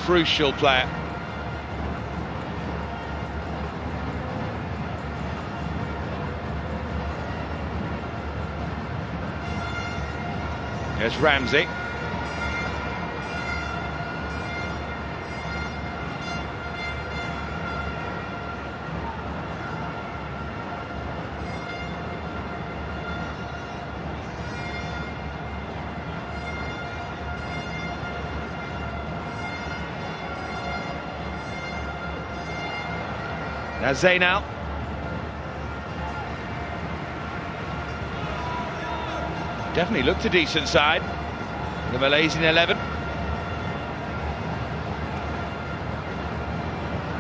crucial player. There's Ramsey. Nasional. Definitely looked a decent side, the Malaysian 11.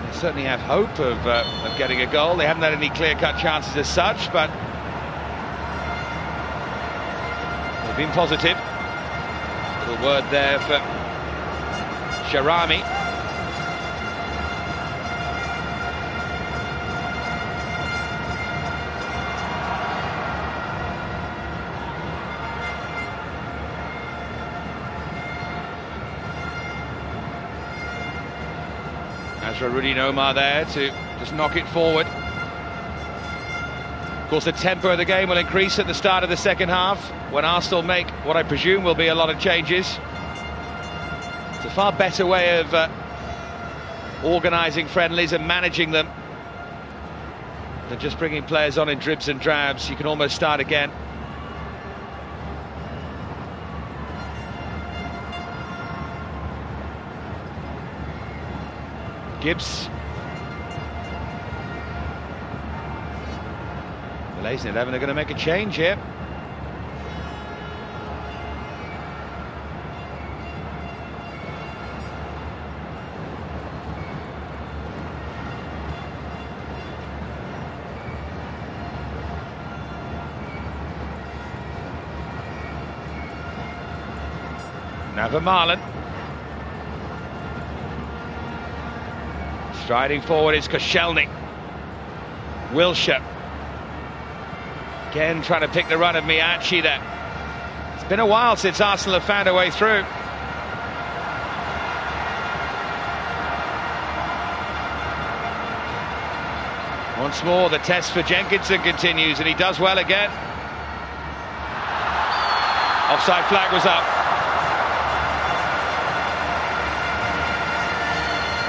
They certainly have hope of getting a goal. They haven't had any clear-cut chances as such, but they've been positive. Little word there for Sharami. Rudy Nomar there to just knock it forward. Of course, the tempo of the game will increase at the start of the second half when Arsenal make what I presume will be a lot of changes. It's a far better way of organising friendlies and managing them than just bringing players on in dribs and drabs. You can almost start again. Gibbs. Malaysian 11 are going to make a change here. Now for Marlon. Striding forward is Koscielny. Wilshere. Again trying to pick the run of Miyachi there. It's been a while since Arsenal have found a way through. Once more the test for Jenkinson continues, and he does well again. Offside flag was up.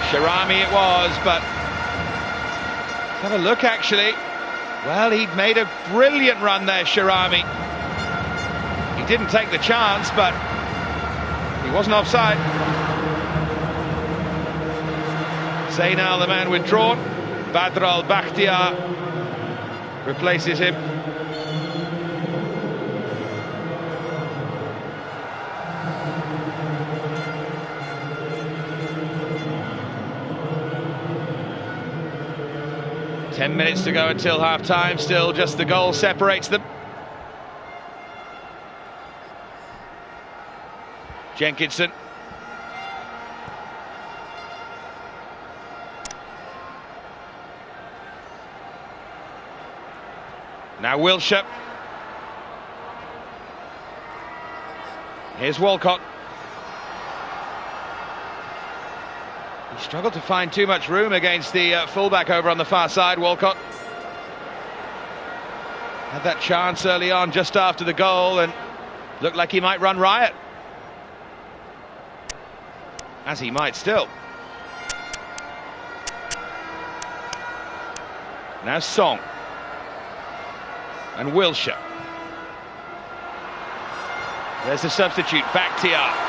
Sharami it was, but let's have a look actually. Well, he'd made a brilliant run there, Sharami. He didn't take the chance, but he wasn't offside. Zainal, the man withdrawn. Badr al-Bakhtiar replaces him. Ten minutes to go until half-time, still just the goal separates them. Jenkinson. Now Wilshere. Here's Walcott. He struggled to find too much room against the fullback over on the far side, Walcott. Had that chance early on just after the goal and looked like he might run riot. As he might still. Now Song. And Wilshere. There's the substitute, Bakhtiar.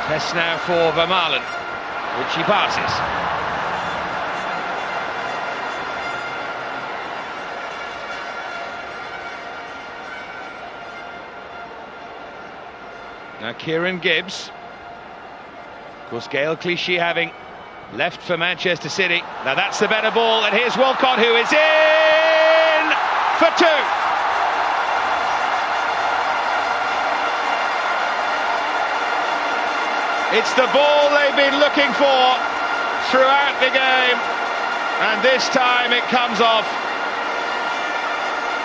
Test now for Vermaelen, which he passes. Now Kieran Gibbs. Of course, Gael Clichy having left for Manchester City. Now that's the better ball, and here's Walcott, who is in for two. It's the ball they've been looking for throughout the game, and this time it comes off.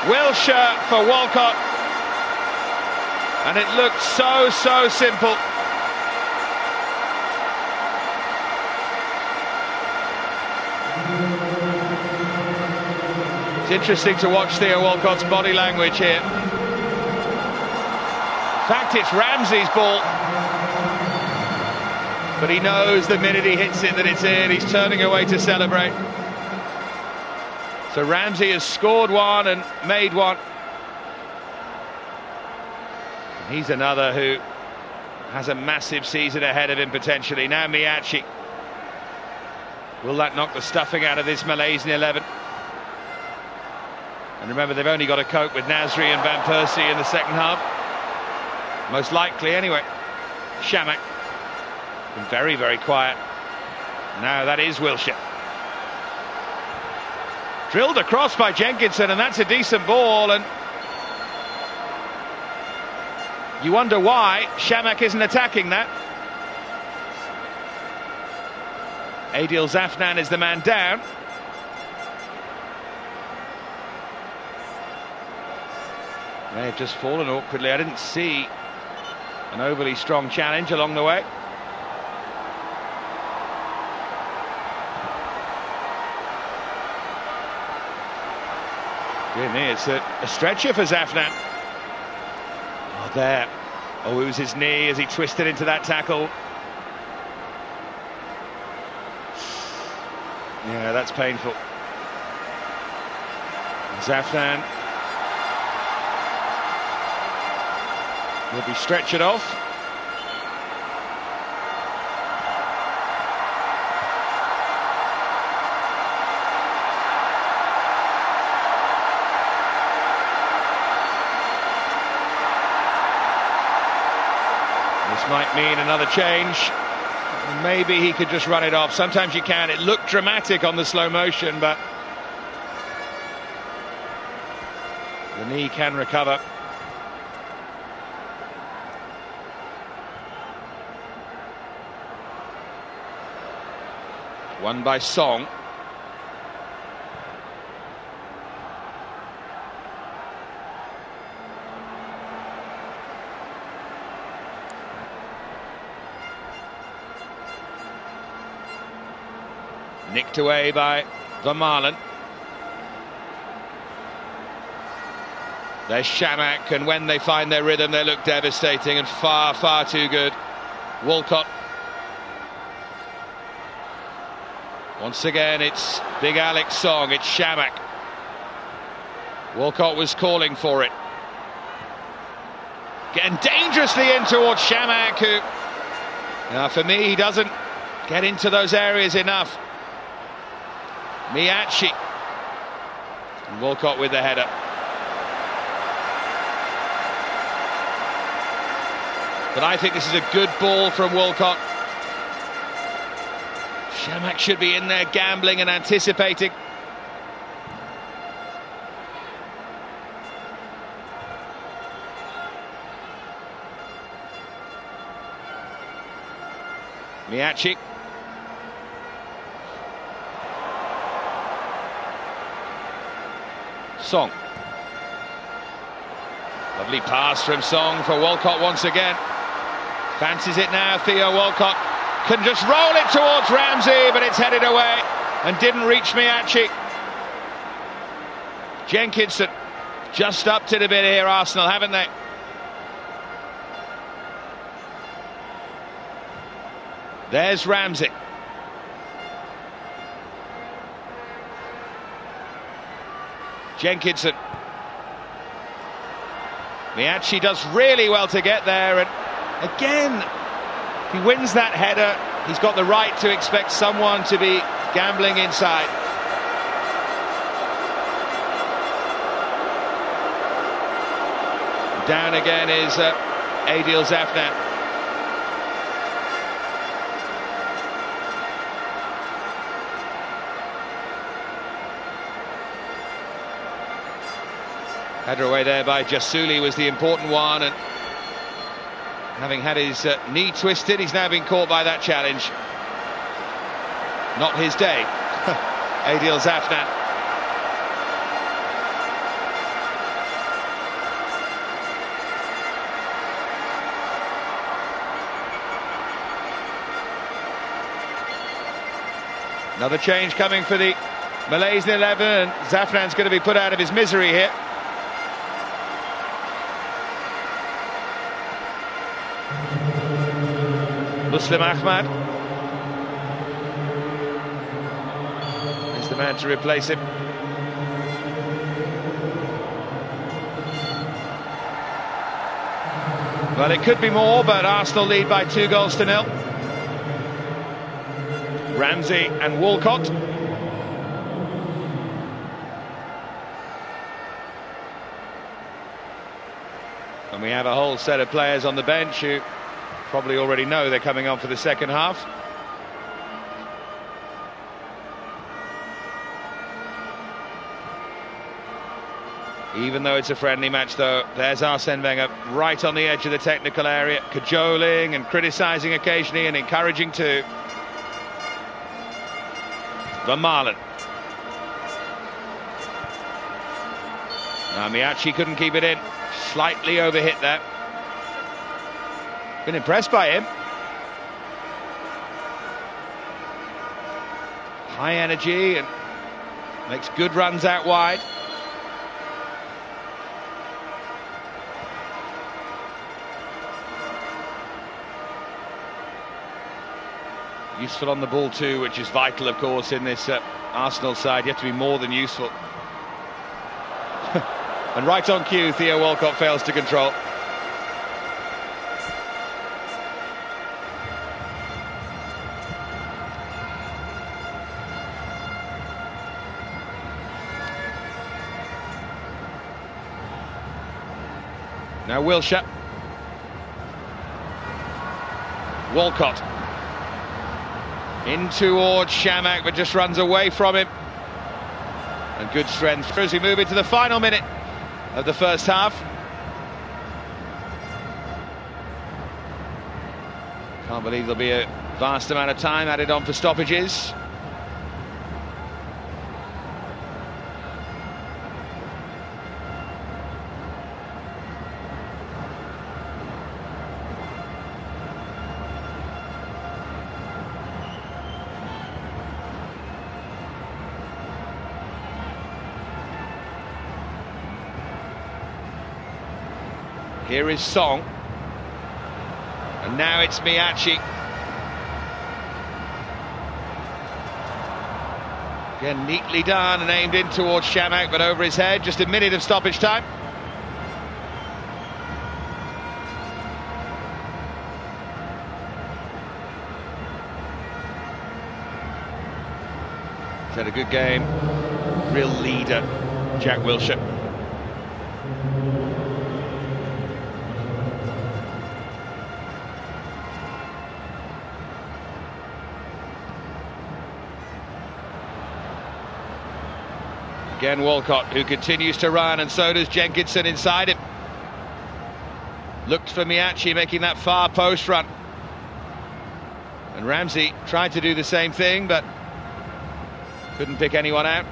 Wilshere for Walcott. And it looked so simple. It's interesting to watch Theo Walcott's body language here. In fact, it's Ramsey's ball. But he knows the minute he hits it that it's in. He's turning away to celebrate. So Ramsey has scored one and made one. And he's another who has a massive season ahead of him potentially. Now Miyachi. Will that knock the stuffing out of this Malaysian 11? And remember, they've only got to cope with Nasri and Van Persie in the second half. Most likely anyway. Shamak. Been very quiet. Now that is Wilshere. Drilled across by Jenkinson, and that's a decent ball, and you wonder why Shamak isn't attacking that. Adil Zafnan is the man down. May have just fallen awkwardly. I didn't see an overly strong challenge along the way. Dear me, it's a stretcher for Zafnan. Oh, there. Oh, it was his knee as he twisted into that tackle. Yeah, that's painful. Zafnan will be stretchered off. This might mean another change. Maybe he could just run it off. Sometimes you can. It looked dramatic on the slow motion, but the knee can recover. Won by Song. Nicked away by Vermaelen. There's Shamak, and when they find their rhythm they look devastating and far too good. Walcott. Once again it's Big Alex Song, it's Shamak. Walcott was calling for it. Getting dangerously in towards Shamak, who, now for me, he doesn't get into those areas enough. Miyachi. And Walcott with the header. But I think this is a good ball from Walcott. Shamak should be in there gambling and anticipating. Miyachi. Song. Lovely pass from Song for Walcott once again. Fancies it now. Theo Walcott can just roll it towards Ramsey, but it's headed away and didn't reach Miyachi. Jenkinson just upped it a bit here, Arsenal, haven't they? There's Ramsey. Jenkinson. Miyachi does really well to get there, and again, if he wins that header, he's got the right to expect someone to be gambling inside. Down again is Adil Zafnan. Header away there by Jasuli was the important one, and having had his knee twisted, he's now been caught by that challenge. Not his day. Adil Zafnan. Another change coming for the Malaysian 11, and Zafran's going to be put out of his misery here. Muslim Ahmad is the man to replace him. Well, it could be more, but Arsenal lead by 2-0. Ramsey and Walcott. And we have a whole set of players on the bench who probably already know they're coming on for the second half. Even though it's a friendly match, though, there's Arsene Wenger right on the edge of the technical area, cajoling and criticising occasionally and encouraging too. Van Marlen. Miachi couldn't keep it in. Slightly overhit that. Been impressed by him. High energy and makes good runs out wide. Useful on the ball too, which is vital, of course, in this Arsenal side. You have to be more than useful. And right on cue, Theo Walcott fails to control. Now Wilshere. Walcott. In towards Shamak, but just runs away from him. And good strength as we move into the final minute of the first half. Can't believe there'll be a vast amount of time added on for stoppages. Here is Song, and now it's Miachi. Again, neatly done and aimed in towards Shamak, but over his head. Just a minute of stoppage time. He's had a good game. Real leader, Jack Wilshere. Again, Walcott, who continues to run, and so does Jenkinson inside him. Looked for Miachi making that far post run. And Ramsey tried to do the same thing, but couldn't pick anyone out.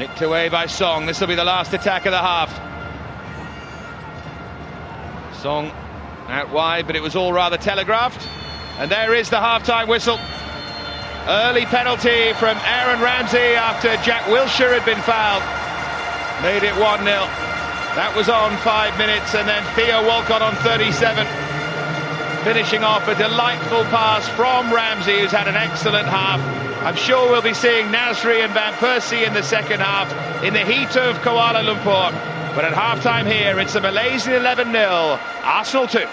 Nicked away by Song. This will be the last attack of the half. Song out wide, but it was all rather telegraphed. And there is the half-time whistle. Early penalty from Aaron Ramsey after Jack Wilshere had been fouled. Made it 1-0. That was on 5 minutes, and then Theo Walcott on 37. Finishing off a delightful pass from Ramsey, who's had an excellent half. I'm sure we'll be seeing Nasri and Van Persie in the second half in the heat of Kuala Lumpur. But at half-time here, it's a Malaysian 11-0, Arsenal 2.